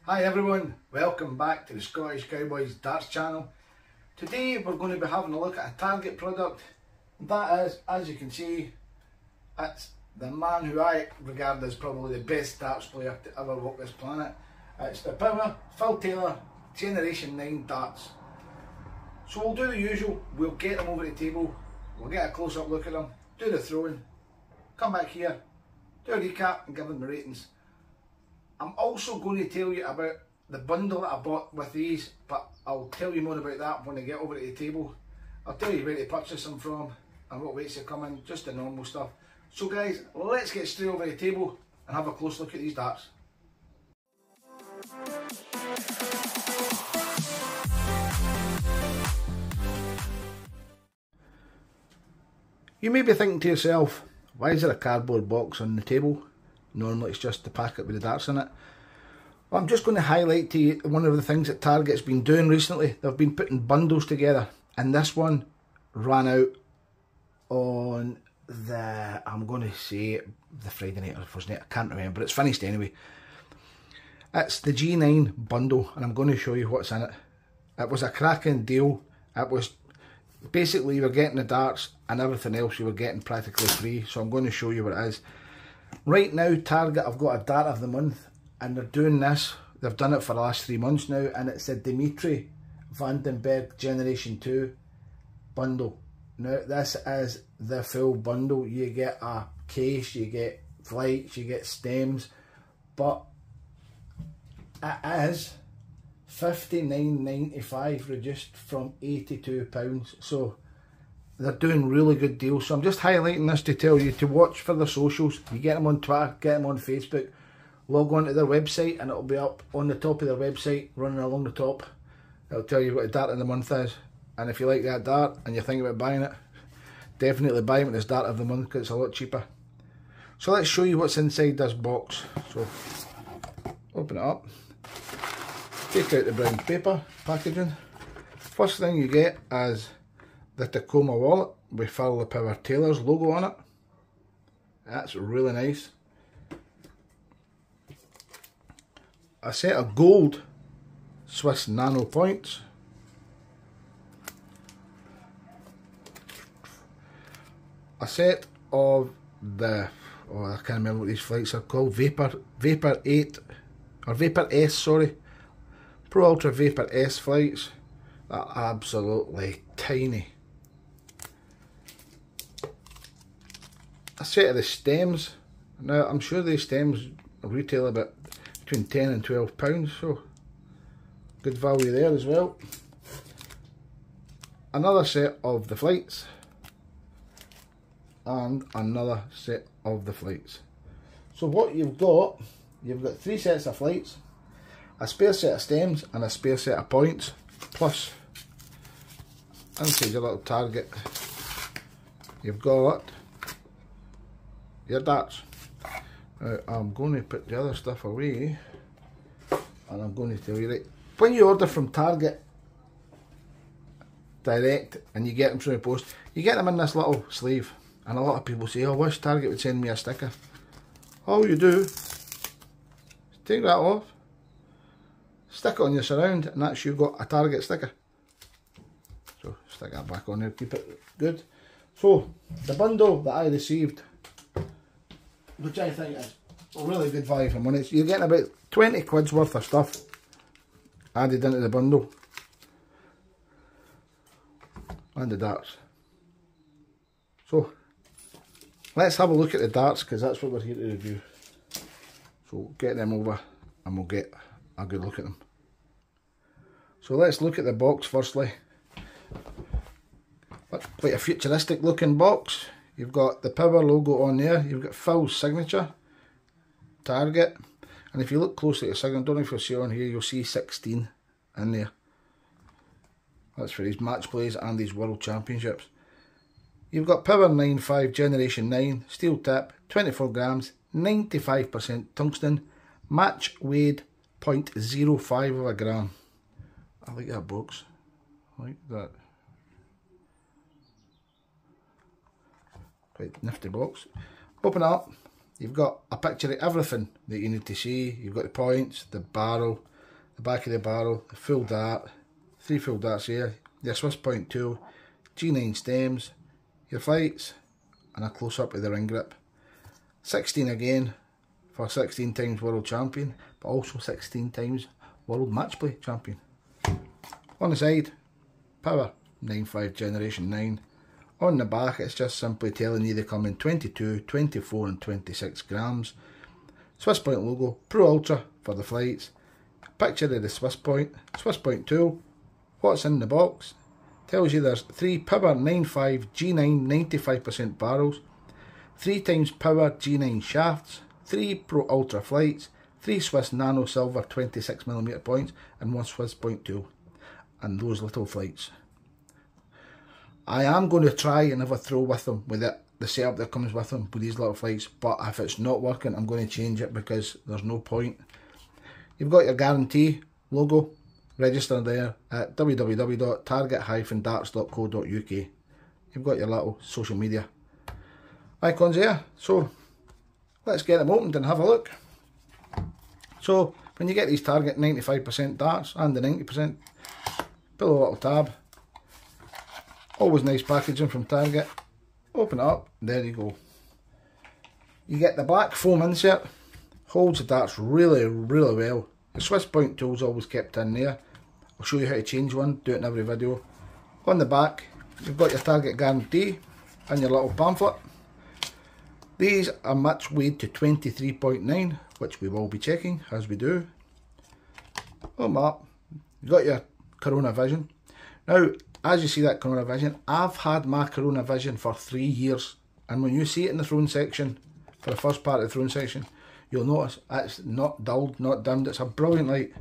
Hi everyone, welcome back to the Scottish Cowboys Darts channel. Today we're going to be having a look at a Target product. That is, as you can see, it's the man who I regard as probably the best darts player to ever walk this planet. It's the Power Phil Taylor Generation 9 darts. So we'll do the usual, we'll get them over the table, we'll get a close up look at them, do the throwing, come back here, do a recap and give them the ratings. I'm also going to tell you about the bundle that I bought with these, but I'll tell you more about that when I get over to the table. I'll tell you where to purchase them from and what weights they come in, just the normal stuff. So guys, let's get straight over the table and have a close look at these darts. You may be thinking to yourself, why is there a cardboard box on the table? Normally it's just the packet with the darts in it. Well, I'm just going to highlight to you one of the things that Target's been doing recently. They've been putting bundles together, and this one ran out on the, I'm going to say the Friday night or the first night, I can't remember, it's finished anyway. It's the G9 bundle, and I'm going to show you what's in it. It was a cracking deal. It was basically you were getting the darts and everything else you were getting practically free, so I'm going to show you what it is. Right now, Target have got a Dart of the Month, and they're doing this. They've done it for the last 3 months now, and it's a Dimitri Van den Bergh Generation 2 bundle. Now, this is the full bundle. You get a case, you get flights, you get stems, but it is £59.95 reduced from £82. So they're doing really good deals. So I'm just highlighting this to tell you to watch for their socials. You get them on Twitter, get them on Facebook, log on to their website and it'll be up on the top of their website, running along the top. It'll tell you what the Dart of the Month is. And if you like that dart and you're thinking about buying it, definitely buy it with this Dart of the Month because it's a lot cheaper. So let's show you what's inside this box. So open it up, take out the brown paper packaging. First thing you get is the Tacoma wallet with Phil the Power Taylor's logo on it. That's really nice. A set of gold Swiss Nano points. A set of the, oh I can't remember what these flights are called, Vapor 8 or Vapor S, sorry, Pro Ultra Vapor S flights. They're absolutely tiny. A set of the stems. Now I'm sure these stems retail about between £10 and £12, so good value there as well. Another set of the flights and another set of the flights. So what you've got 3 sets of flights, a spare set of stems and a spare set of points, plus inside your little Target you've got your darts. Now I'm going to put the other stuff away and I'm going to tell you, right, when you order from Target direct and you get them through the post, you get them in this little sleeve, and a lot of people say, oh, I wish Target would send me a sticker. All you do is take that off, stick it on your surround, and that's you got a Target sticker. So stick that back on there, keep it good. So the bundle that I received, which I think is a really good value for money. You're getting about 20 quid's worth of stuff added into the bundle. And the darts. So let's have a look at the darts, because that's what we're here to review. So get them over and we'll get a good look at them. So let's look at the box firstly. Quite a futuristic looking box. You've got the Power logo on there, you've got Phil's signature, Target, and if you look closely at the signature, I don't know if you'll see on here, you'll see 16 in there. That's for his match plays and his World Championships. You've got Power 9.5 Generation 9, steel tip, 24 grams, 95% tungsten, match weighed 0.05 of a gram. I like that box, I like that. Quite nifty box. Open it up, you've got a picture of everything that you need to see. You've got the points, the barrel, the back of the barrel, the full dart, 3 full darts here, your Swiss point tool, G9 stems, your flights, and a close up of the ring grip. 16 again for 16 times world champion, but also 16 times world match play champion. On the side, Power 9.5 Generation 9. On the back, it's just simply telling you they come in 22, 24 and 26 grams. Swiss Point logo, Pro Ultra for the flights. Picture of the Swiss Point tool. What's in the box? Tells you there's 3 Power 9.5 G9 95% barrels, 3 times Power G9 shafts, 3 Pro Ultra flights, 3 Swiss Nano Silver 26mm points, and 1 Swiss Point tool. And those little flights. I am going to try and have a throw with them, with the setup that comes with them, with these little flights, but if it's not working, I'm going to change it because there's no point. You've got your guarantee logo, register there at www.target-darts.co.uk. You've got your little social media icons there, so let's get them opened and have a look. So when you get these Target 95% darts and the 90%, pull a little tab. Always nice packaging from Target. Open it up, there you go. You get the black foam insert, holds the darts really well. The Swiss Point tool's always kept in there. I'll show you how to change one, do it in every video. On the back, you've got your Target guarantee and your little pamphlet. These are match weighed to 23.9, which we will be checking as we do. Open up, you've got your Corona Vision. Now, as you see that Corona Vision, I've had my Corona Vision for 3 years, and when you see it in the throne section, for the first part of the throne section, you'll notice it's not dulled, not dimmed, it's a brilliant light.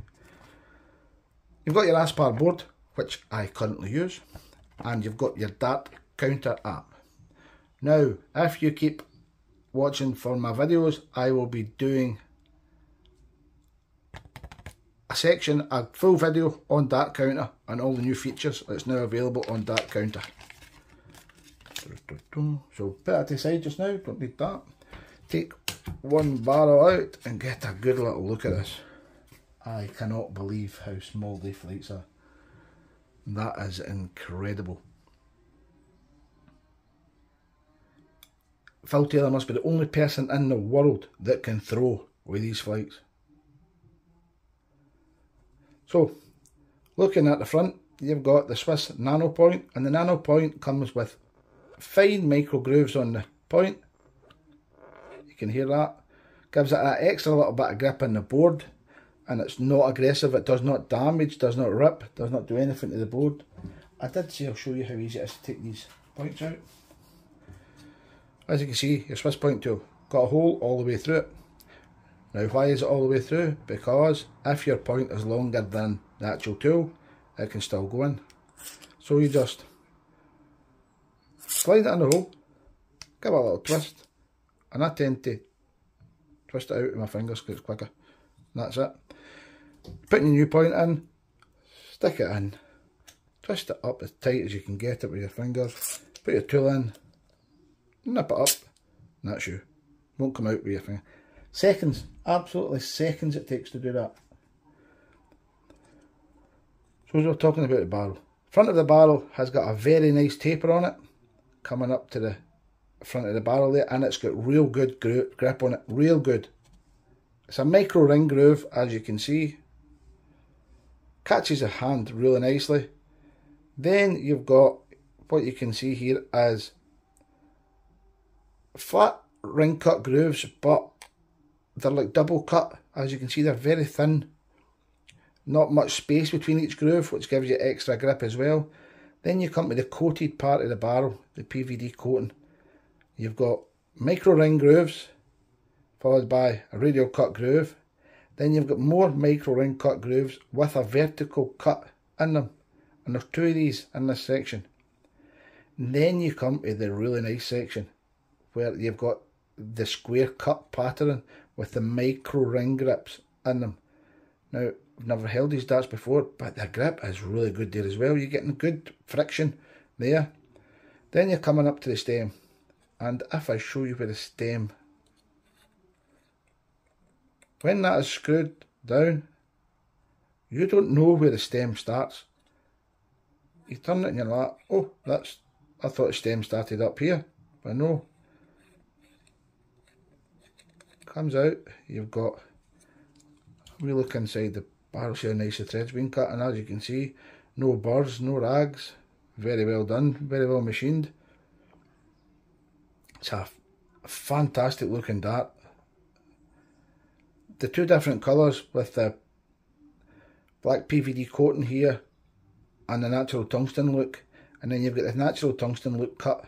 You've got your Aspar board, which I currently use, and you've got your Dart Counter app. Now, if you keep watching for my videos, I will be doing a section, a full video on Dart Counter and all the new features that's now available on Dart Counter. So put that to the side just now, don't need that. Take one barrel out and get a good little look at this. I cannot believe how small these flights are. That is incredible. Phil Taylor must be the only person in the world that can throw with these flights. So, looking at the front, you've got the Swiss Nano Point, and the Nano Point comes with fine micro grooves on the point. You can hear that. Gives it that extra little bit of grip in the board, and it's not aggressive, it does not damage, does not rip, does not do anything to the board. I did say I'll show you how easy it is to take these points out. As you can see, your Swiss Point tool got a hole all the way through it. Now, why is it all the way through? Because if your point is longer than the actual tool, it can still go in. So you just slide it in the hole, give it a little twist, and I tend to twist it out with my fingers because it's quicker. And that's it. Put your new point in, stick it in, twist it up as tight as you can get it with your fingers, put your tool in, nip it up, and that's you. Won't come out with your finger. Seconds, absolutely seconds it takes to do that. So as we're talking about the barrel, front of the barrel has got a very nice taper on it, coming up to the front of the barrel there, and it's got real good grip on it, real good. It's a micro ring groove, as you can see. Catches the hand really nicely. Then you've got what you can see here as flat ring cut grooves, but they're like double cut. As you can see, they're very thin. Not much space between each groove, which gives you extra grip as well. Then you come to the coated part of the barrel, the PVD coating. You've got micro ring grooves, followed by a radial cut groove. Then you've got more micro ring cut grooves with a vertical cut in them. And there's 2 of these in this section. And then you come to the really nice section, where you've got the square cut pattern with the micro ring grips in them. Now, I've never held these darts before, but the grip is really good there as well. You're getting good friction there. Then you're coming up to the stem, and if I show you where the stem, when that is screwed down, You don't know where the stem starts. You turn it and you're like, oh, I thought the stem started up here, but no. Comes out, you've got, we look inside the barrel, see how nice the thread's been cut, and as you can see, no burrs, no rags, very well done, very well machined. It's a fantastic looking dart. The two different colours with the black PVD coating here and the natural tungsten look, and then you've got the natural tungsten look cut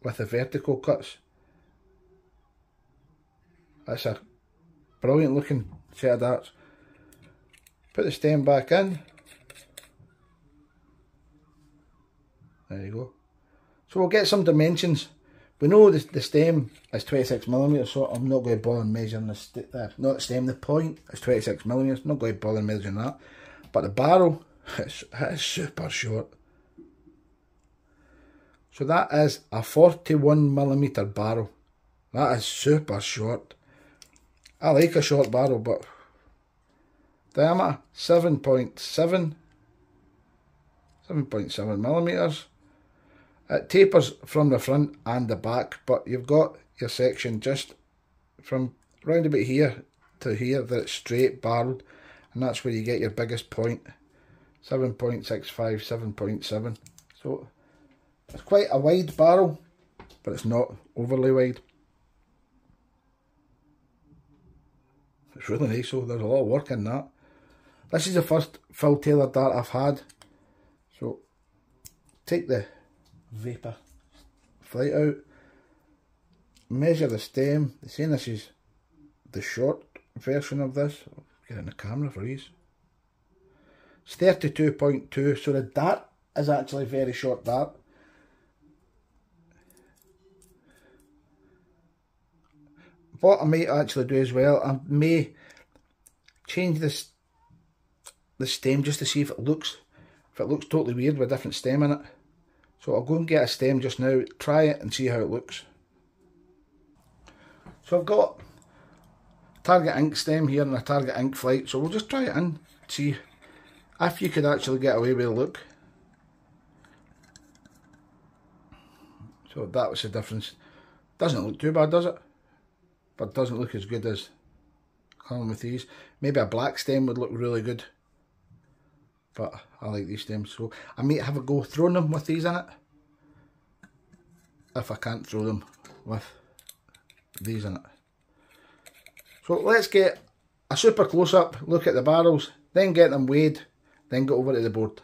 with the vertical cuts. That's a brilliant looking set of darts. Put the stem back in. There you go. So we'll get some dimensions. We know the stem is 26mm, so I'm not going to bother measuring not the stem, the point is 26mm, not going to bother measuring that. But the barrel is super short. So that is a 41mm barrel. That is super short. I like a short barrel, but diameter 7.7mm. It tapers from the front and the back, but you've got your section just from round about here to here that it's straight barreled, and that's where you get your biggest point. 7.65, 7.7. So it's quite a wide barrel, but it's not overly wide. It's really nice, so there's a lot of work in that. This is the first Phil Taylor dart I've had. So take the vapor flight out, measure the stem. They're saying this is the short version of this. I'll get in the camera for ease. It's 32.2, so the dart is actually a very short dart. What I might actually do as well, I may change the stem just to see if it looks totally weird with a different stem in it. So I'll go and get a stem just now, try it and see how it looks. So I've got a Target Ink stem here and a Target Ink Flight, so we'll just try it in, see if you could actually get away with the look. So that was the difference. Doesn't look too bad, does it? But doesn't look as good as coming with these. Maybe a black stem would look really good, but I like these stems, so I might have a go throwing them with these in it, if I can't throw them with these in it. So let's get a super close-up look at the barrels, then get them weighed, then go over to the board.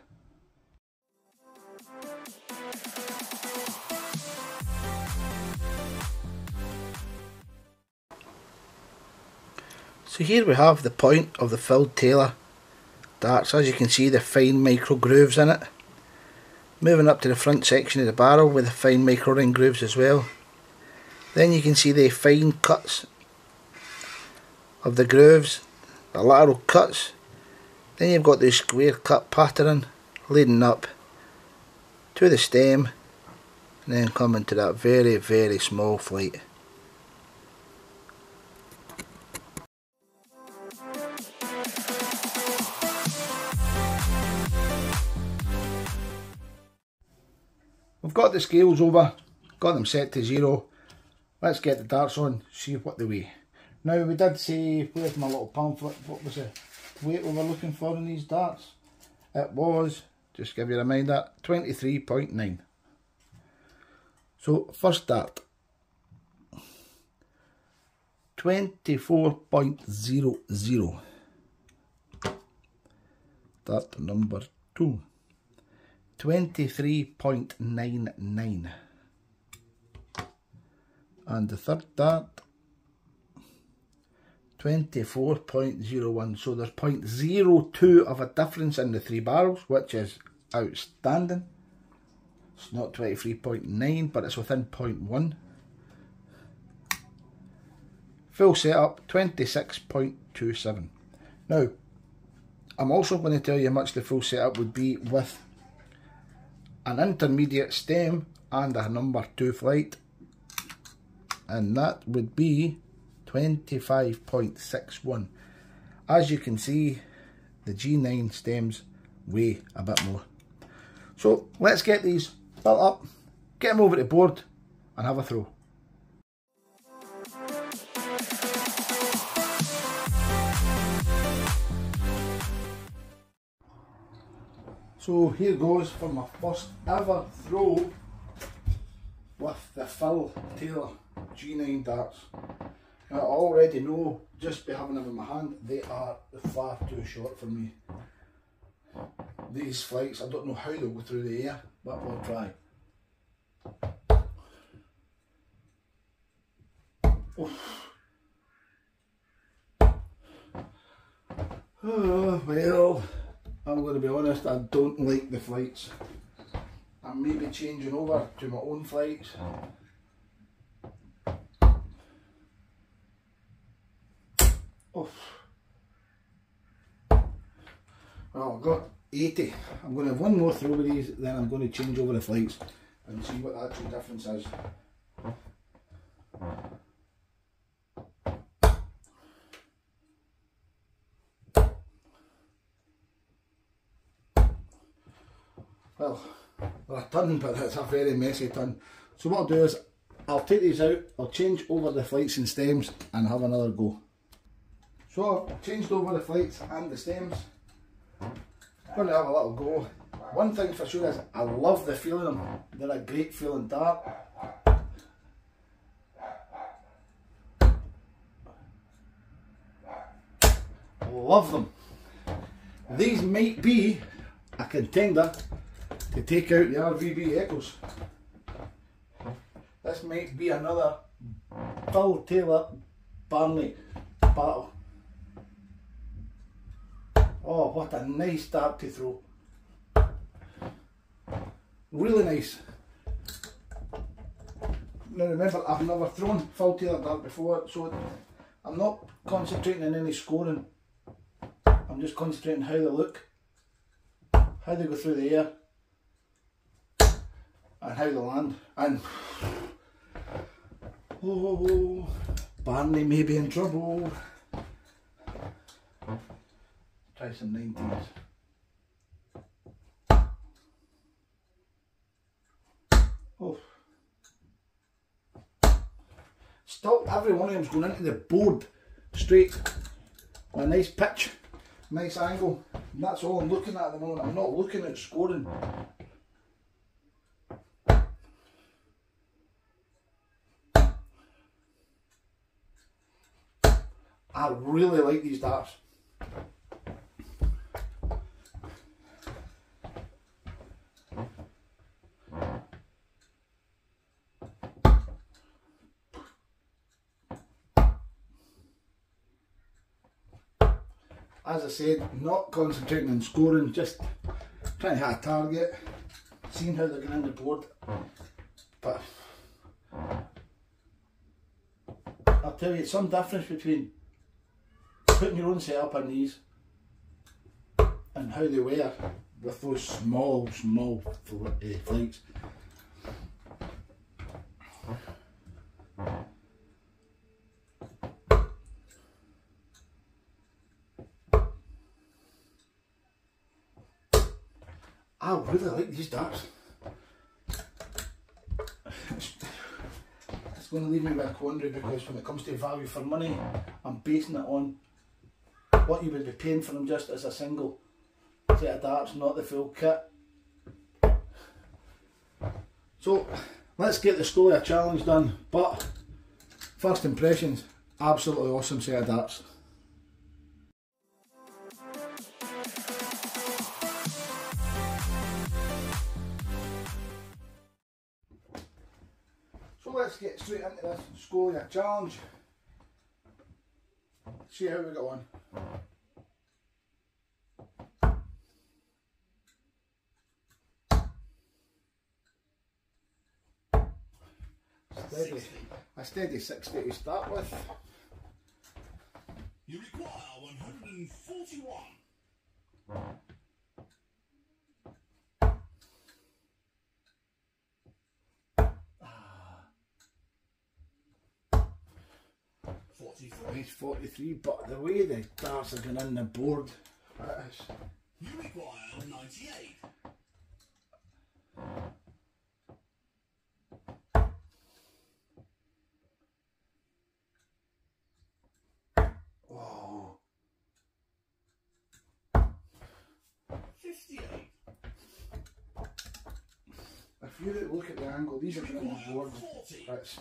So here we have the point of the Phil Taylor darts. As you can see, the fine micro grooves in it. Moving up to the front section of the barrel with the fine micro ring grooves as well. Then you can see the fine cuts of the grooves, the lateral cuts. Then you've got the square cut pattern leading up to the stem, and then coming to that very, very small flight. We've got the scales over, got them set to 0. Let's get the darts on, see what they weigh. Now we did say, where's my little pamphlet, what was the weight we were looking for in these darts? It was, just give you a reminder, 23.9. So first dart, 24.00. Dart number 2. 23.99, and the third dart 24.01. so there's 0.02 of a difference in the three barrels, which is outstanding. It's not 23.9, but it's within 0.1. Full setup 26.27. Now I'm also going to tell you how much the full setup would be with an intermediate stem and a number 2 flight, and that would be 25.61. As you can see, the G9 stems weigh a bit more. So let's get these built up, get them over to the board and have a throw. So here goes for my first ever throw with the Phil Taylor G9 darts. Now, I already know, just by having them in my hand, they are far too short for me. These flights, I don't know how they'll go through the air, but we'll try. Oh, well, I'm going to be honest, I don't like the flights. I'm maybe changing over to my own flights. Oh. Well, I've got 80. I'm going to have one more throw with these, then I'm going to change over the flights and see what the actual difference is. Well, they're a ton, but it's a very messy ton. So what I'll do is, I'll take these out, I'll change over the flights and stems and have another go. So I've changed over the flights and the stems. I'm going to have a little go. One thing for sure is, I love the feeling of them. They're a great feeling dart. Love them. These might be a contender to take out the RVB Echoes. This might be another Phil Taylor Barney battle. Oh, what a nice dart to throw. Really nice. Now remember, I've never thrown Phil Taylor dart before, so I'm not concentrating on any scoring. I'm just concentrating how they look, how they go through the air, and how they land. And oh, Barney may be in trouble. Try some 19s. Oh. Still, every one of them's going into the board straight. A nice pitch, nice angle. And that's all I'm looking at the moment. I'm not looking at scoring. I really like these darts. As I said, not concentrating on scoring, just trying to hit a target, seeing how they're going on the board. But I'll tell you, it's some difference between putting your own setup on these and how they wear with those small flights. I really like these darts. It's going to leave me with a quandary, because when it comes to value for money, I'm basing it on what you would be paying for them just as a single set of darts, not the full kit. So let's get the Scolia challenge done. But first impressions, absolutely awesome set of darts. So let's get straight into this Scolia challenge. See how we go on. A steady 60 to start with. You require 141. 43, but the way the darts are going in the board, That is. You require 98. Whoa. 58. If you look at the angle, these are getting on board. 40. That's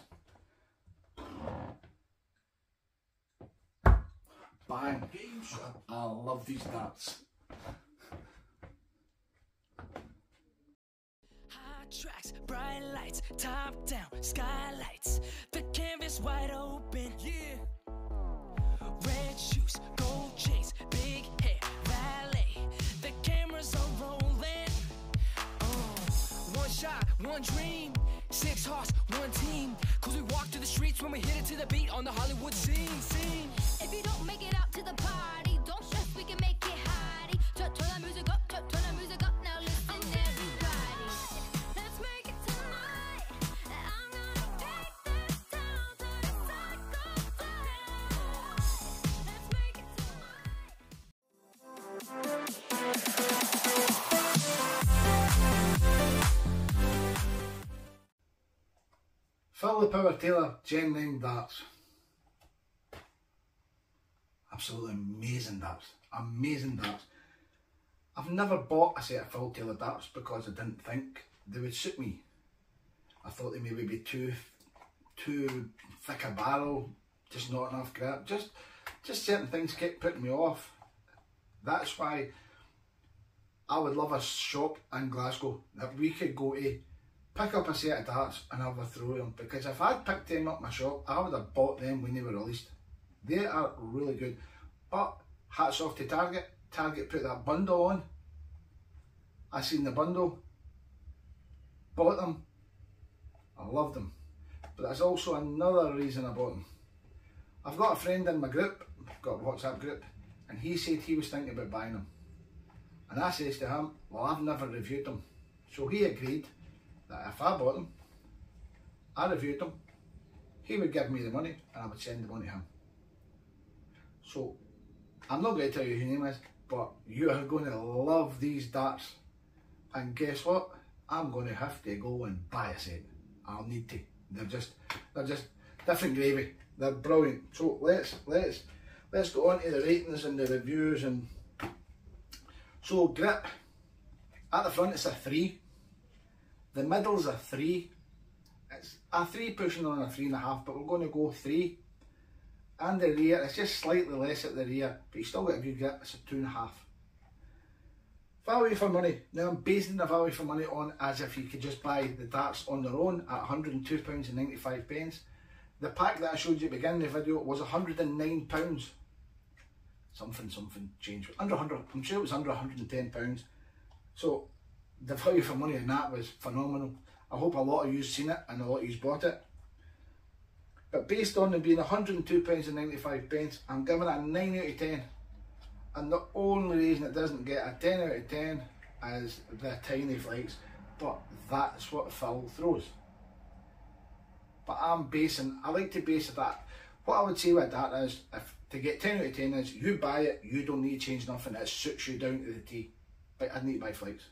bang. Game shot. I love these darts. Hot tracks, bright lights, top down, skylights. The canvas wide open, yeah. Red shoes, gold chains, big hair, valet. The cameras are rolling. One shot, one dream. 6 hearts, one team. Cause we walk through the streets when we hit it to the beat on the Hollywood scene. If you don't make it out to the party, don't stress, we can make it hotty. Turn the music up, turn the music up. Now listen, everybody. Let's make it tonight. I'm gonna take this town to the psycho down. Let's make it Phil the Power Taylor Gen 9 darts. Absolutely amazing darts. Amazing darts. I've never bought a set of Phil Taylor darts because I didn't think they would suit me. I thought they maybe be too thick a barrel, just not enough grip. Just certain things kept putting me off. That's why I would love a shop in Glasgow that we could go to, pick up a set of darts and have a throw at them, because if I'd picked them up my shop, I would have bought them when they were released. They are really good. But hats off to Target. Target put that bundle on. I seen the bundle, bought them, I loved them. But there's also another reason I bought them. I've got a friend in my group, got a WhatsApp group, and he said he was thinking about buying them. And I says to him, well, I've never reviewed them. So he agreed that if I bought them, I reviewed them, he would give me the money and I would send the money to him. So I'm not going to tell you who his name is, but you are going to love these darts. And guess what? I'm going to have to go and buy a set. I'll need to. They're just different gravy. They're brilliant. So let's go on to the ratings and the reviews. And so grip at the front, it's a 3. The middle's a 3. It's a 3 pushing on a 3.5, but we're going to go 3. And the rear, it's just slightly less at the rear, but you still got a good grip. It's a 2.5. Value for money. Now I'm basing the value for money on as if you could just buy the darts on their own at £102.95. The pack that I showed you at the beginning of the video was £109. Something changed. Under 100, I'm sure it was under £110. So the value for money in that was phenomenal. I hope a lot of you seen it and a lot of you bought it. But based on them being £102.95, I'm giving it a 9 out of 10. And the only reason it doesn't get a 10 out of 10 is the tiny flights. But that's what Phil throws. But I like to base it that. What I would say with that is, if to get 10 out of 10 is, you buy it, you don't need to change nothing, it suits you down to the T. But I need to buy flights.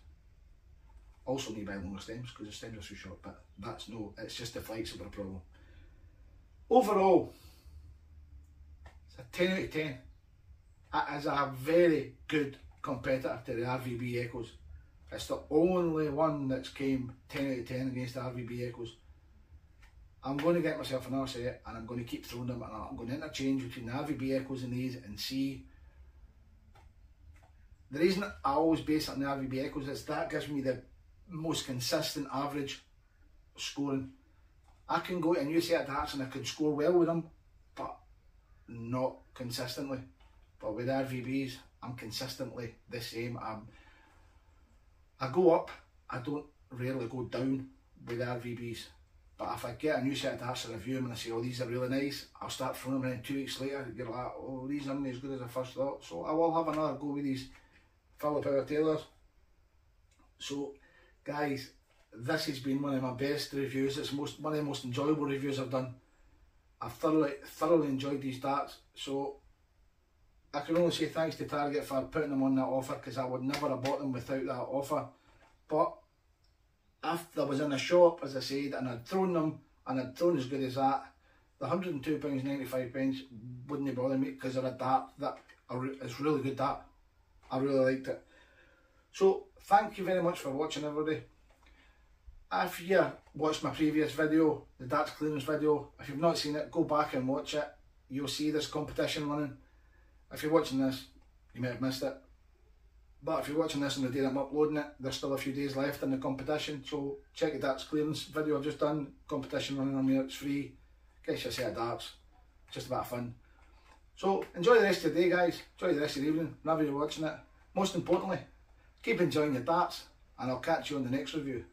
Also need to buy longer stems, because the stems are so short, but it's just the flights that were a problem. Overall, it's a 10 out of 10. It is a very good competitor to the RVB Echoes. It's the only one that's came 10 out of 10 against the RVB Echoes. I'm going to get myself another set and I'm going to keep throwing them, and I'm going to interchange between the RVB Echoes and these and see. The reason I always base it on the RVB Echoes is that gives me the most consistent average scoring. I can go to a new set of darts and I can score well with them, but not consistently. But with RVBs, I'm consistently the same. I go up, I don't rarely go down with RVBs. But if I get a new set of darts to review them and I say, oh, these are really nice, I'll start throwing them, and then 2 weeks later, you're like, oh, these aren't as good as I first thought. So I will have another go with these Phil the Power Taylors. So, guys, this has been one of my best reviews. It's one of the most enjoyable reviews I've done. I've thoroughly enjoyed these darts. So, I can only say thanks to Target for putting them on that offer, because I would never have bought them without that offer. But if I was in a shop, as I said, and I'd thrown them, and I'd thrown as good as that, the £102.95 wouldn't bother me, because they're a dart that it's really good dart. I really liked it. So thank you very much for watching, everybody. If you watched my previous video, the darts clearance video, if you've not seen it, go back and watch it. You'll see this competition running. If you're watching this, you might have missed it. But if you're watching this on the day that I'm uploading it, there's still a few days left in the competition. So check the darts clearance video I've just done. Competition running on there, it's free. Gets you a set of darts. It's just a bit of fun. So enjoy the rest of your day, guys. Enjoy the rest of the evening, whenever you're watching it. Most importantly, keep enjoying your darts, and I'll catch you on the next review.